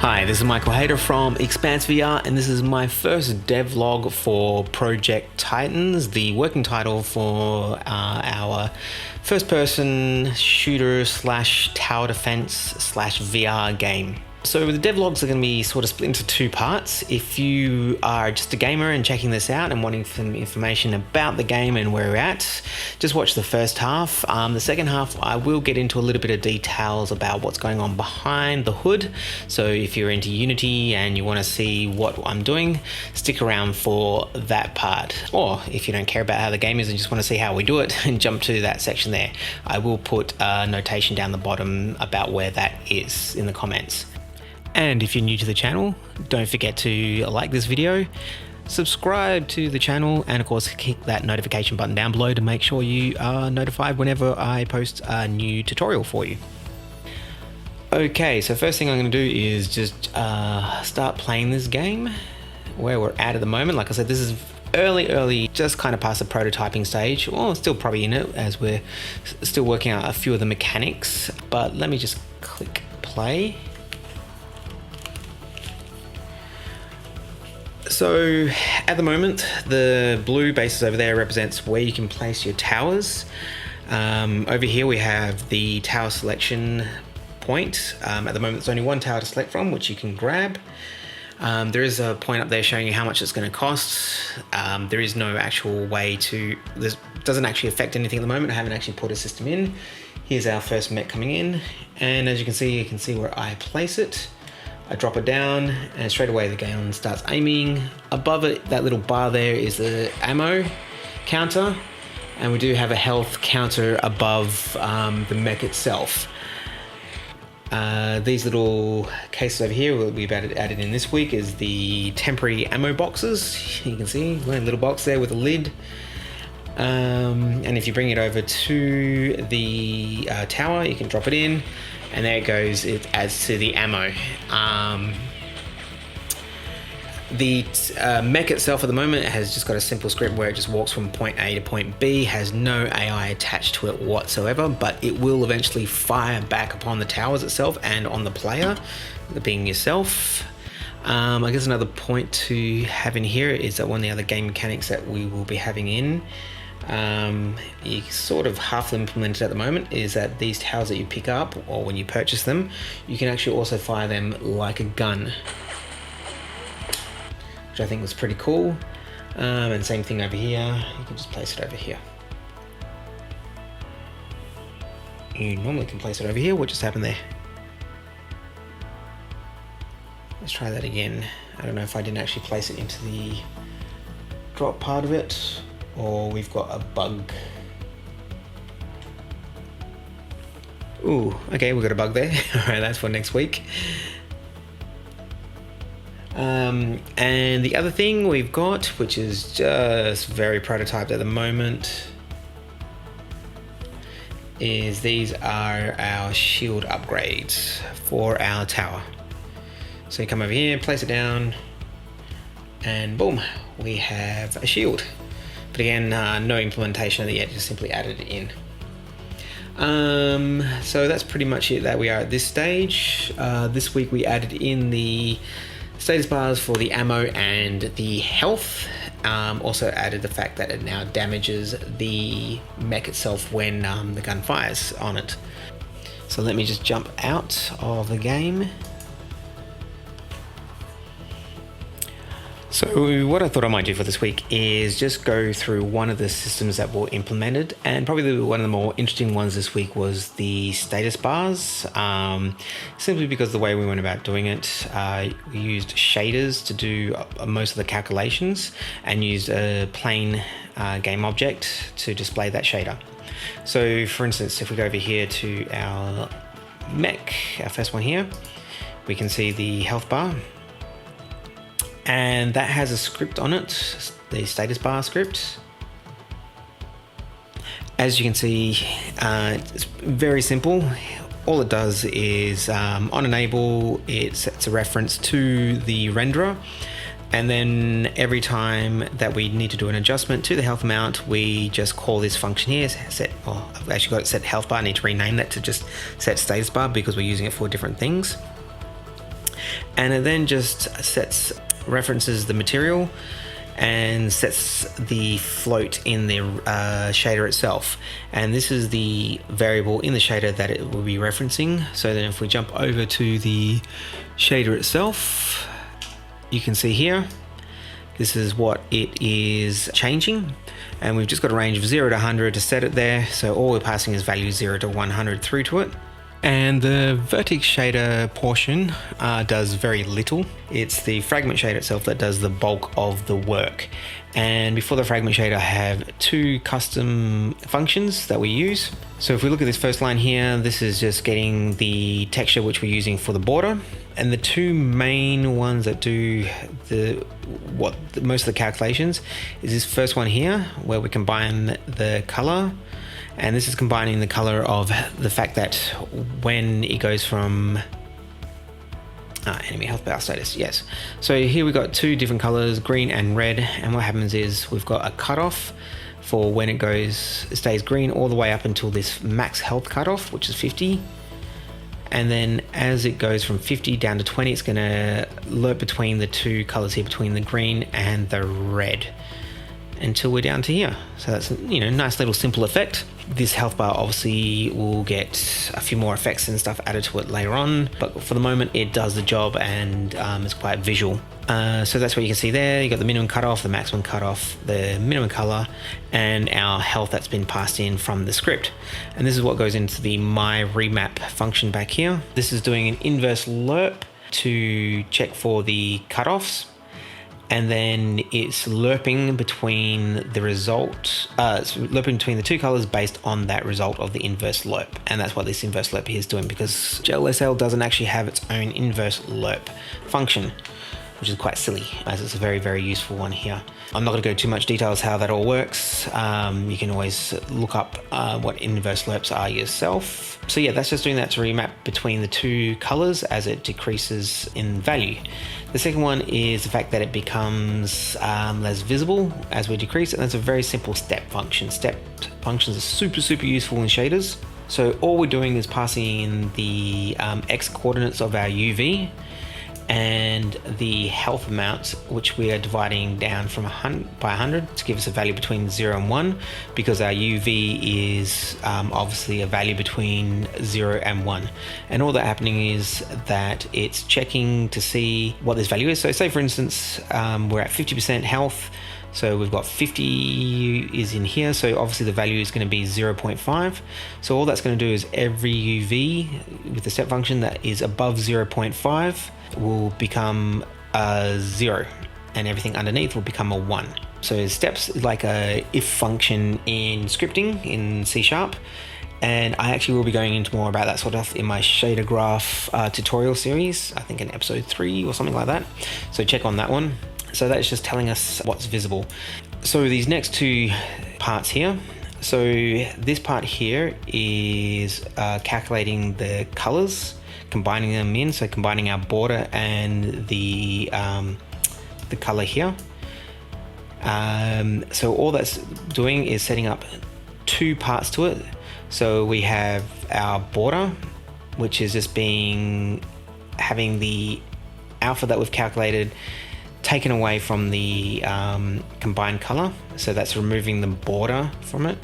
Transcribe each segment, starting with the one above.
Hi, this is Michael Hayter from Expanse VR, and this is my first devlog for Project Titans, the working title for our first-person shooter slash tower defense slash VR game. So the devlogs are going to be sort of split into two parts. If you are just a gamer and checking this out and wanting some information about the game and where we're at, just watch the first half. The second half, I will get into a little bit of details about what's going on behind the hood. So if you're into Unity and you want to see what I'm doing, stick around for that part. Or if you don't care about how the game is and just want to see how we do it, and jump to that section there. I will put a notation down the bottom about where that is in the comments. And if you're new to the channel, don't forget to like this video, subscribe to the channel, and of course click that notification button down below to make sure you are notified whenever I post a new tutorial for you. Okay, so first thing I'm going to do is just start playing this game, where we're at the moment. Like I said, this is early, just kind of past the prototyping stage. Well, still probably in it as we're still working out a few of the mechanics, but let me just click play. So at the moment, the blue bases over there represents where you can place your towers. Over here we have the tower selection point. At the moment there's only one tower to select from, which you can grab. There is a point up there showing you how much it's going to cost. There is no actual way to, this doesn't actually affect anything at the moment. I haven't actually put a system in. Here's our first mech coming in, and as you can see where I place it. I drop it down and straight away the gun starts aiming. Above it, that little bar there is the ammo counter, and we do have a health counter above the mech itself. These little cases over here we've added in this week is the temporary ammo boxes. You can see a little box there with a lid. And if you bring it over to the tower, you can drop it in. And there it goes, it adds to the ammo. The mech itself at the moment has just got a simple script where it just walks from point A to point B, has no AI attached to it whatsoever, but it will eventually fire back upon the towers itself and on the player, being yourself. I guess another point to have in here is that one of the other game mechanics that we will be having in, you sort of half implemented at the moment, is that these towers that you pick up, or when you purchase them, you can actually also fire them like a gun, which I think was pretty cool. And same thing over here, you can just place it over here. You normally can place it over here. What just happened there? Let's try that again. I don't know if I didn't actually place it into the drop part of it, or we've got a bug. Ooh, okay, we've got a bug there. All right, that's for next week. And the other thing we've got, which is just very prototyped at the moment, is these are our shield upgrades for our tower. So you come over here, place it down, and boom, we have a shield. But again, no implementation of it yet, just simply added it in. So that's pretty much it that we are at this stage. This week we added in the status bars for the ammo and the health. Also added the fact that it now damages the mech itself when the gun fires on it. So let me just jump out of the game. So what I thought I might do for this week is just go through one of the systems that were implemented, and probably one of the more interesting ones this week was the status bars, simply because the way we went about doing it, we used shaders to do most of the calculations and used a plain game object to display that shader. So for instance, if we go over here to our mech, our first one here, we can see the health bar. And that has a script on it, the status bar script. As you can see, it's very simple. All it does is on enable, it sets a reference to the renderer, and then every time that we need to do an adjustment to the health amount, we just call this function here, set, oh, I've actually got it set health bar. I need to rename that to just set status bar because we're using it for different things. and it then just references the material and sets the float in the shader itself, and this is the variable in the shader that it will be referencing. So then if we jump over to the shader itself, you can see here this is what it is changing, and we've just got a range of 0 to 100 to set it there, so all we're passing is values 0 to 100 through to it. And the vertex shader portion does very little. It's the fragment shader itself that does the bulk of the work. And before the fragment shader, I have two custom functions that we use. So if we look at this first line here, this is just getting the texture which we're using for the border. And the two main ones that do most of the calculations is this first one here, where we combine the color. And this is combining the color of the fact that when it goes from enemy health bar status, yes. So here we've got two different colors, green and red. And what happens is we've got a cutoff for when it stays green all the way up until this max health cutoff, which is 50. And then as it goes from 50 down to 20, it's gonna lerp between the two colors here, between the green and the red, until we're down to here. So that's, nice little simple effect. This health bar obviously will get a few more effects and stuff added to it later on, but for the moment it does the job, and it's quite visual. So that's what you can see there. You got the minimum cutoff, the maximum cutoff, the minimum color, and our health that's been passed in from the script. And this is what goes into the my remap function back here. This is doing an inverse lerp to check for the cutoffs. And then it's lerping between the result, it's lerping between the two colors based on that result of the inverse lerp. And that's what this inverse lerp here is doing, because GLSL doesn't actually have its own inverse lerp function, which is quite silly, as it's a very, very useful one here. I'm not going to go too much details how that all works. You can always look up what inverse lerps are yourself. So yeah, that's just doing that to remap between the two colors as it decreases in value. The second one is the fact that it becomes less visible as we decrease, and that's a very simple step function. Step functions are super, super useful in shaders. So all we're doing is passing in the X coordinates of our UV and the health amount, which we are dividing down from 100 by 100 to give us a value between 0 and 1, because our UV is obviously a value between 0 and 1. And all that happening is that it's checking to see what this value is. So say for instance, we're at 50% health. So we've got 50 is in here, so obviously the value is going to be 0.5. So all that's going to do is every UV with the step function that is above 0.5 will become a 0, and everything underneath will become a 1. So steps is like a if function in scripting in C#, and I actually will be going into more about that sort of in my shader graph tutorial series, I think in episode 3 or something like that. So check on that one. So that's just telling us what's visible. So these next two parts here, so this part here is calculating the colors, combining them in, so combining our border and the color here. So all that's doing is setting up two parts to it. So we have our border, which is just having the alpha that we've calculated taken away from the combined color. So that's removing the border from it.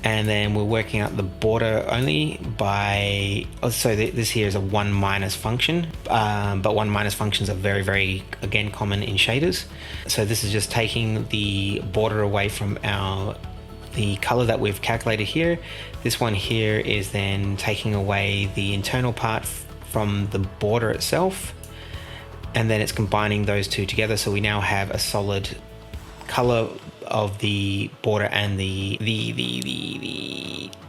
And then we're working out the border only by, so this here is a 1 minus function, but 1 minus functions are very, very, again, common in shaders. So this is just taking the border away from the color that we've calculated here. This one here is then taking away the internal part from the border itself, and then it's combining those two together. So we now have a solid color of the border and the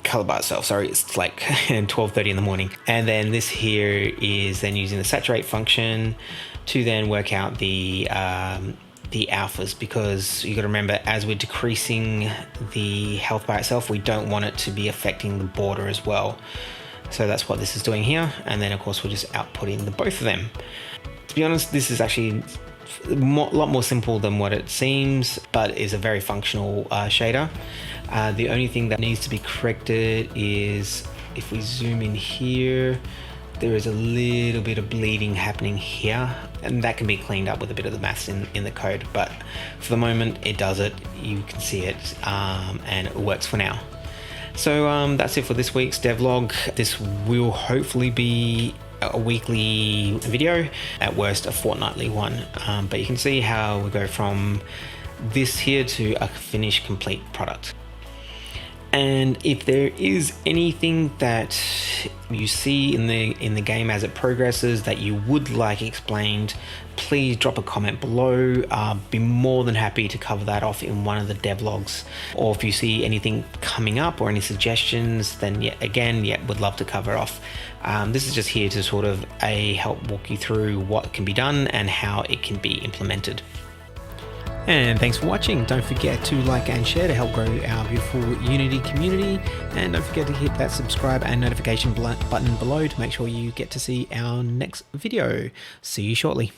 color bar itself. Sorry, it's like 12:30 in the morning. And then this here is then using the saturate function to then work out the alphas, because you got to remember, as we're decreasing the health bar itself, we don't want it to be affecting the border as well. So that's what this is doing here. And then of course we're just outputting the both of them. To be honest, this is actually a lot more simple than what it seems, but is a very functional shader. The only thing that needs to be corrected is if we zoom in here, there is a little bit of bleeding happening here, and that can be cleaned up with a bit of the maths in the code, but for the moment it does it. You can see it, and it works for now. So that's it for this week's devlog. This will hopefully be a weekly video, at worst a fortnightly one, but you can see how we go from this here to a finished complete product. And if there is anything that you see in the game as it progresses that you would like explained, please drop a comment below. Be more than happy to cover that off in one of the devlogs. Or if you see anything coming up or any suggestions, then would love to cover off. This is just here to sort of help walk you through what can be done and how it can be implemented. And thanks for watching. Don't forget to like and share to help grow our beautiful Unity community. And don't forget to hit that subscribe and notification button below to make sure you get to see our next video. See you shortly.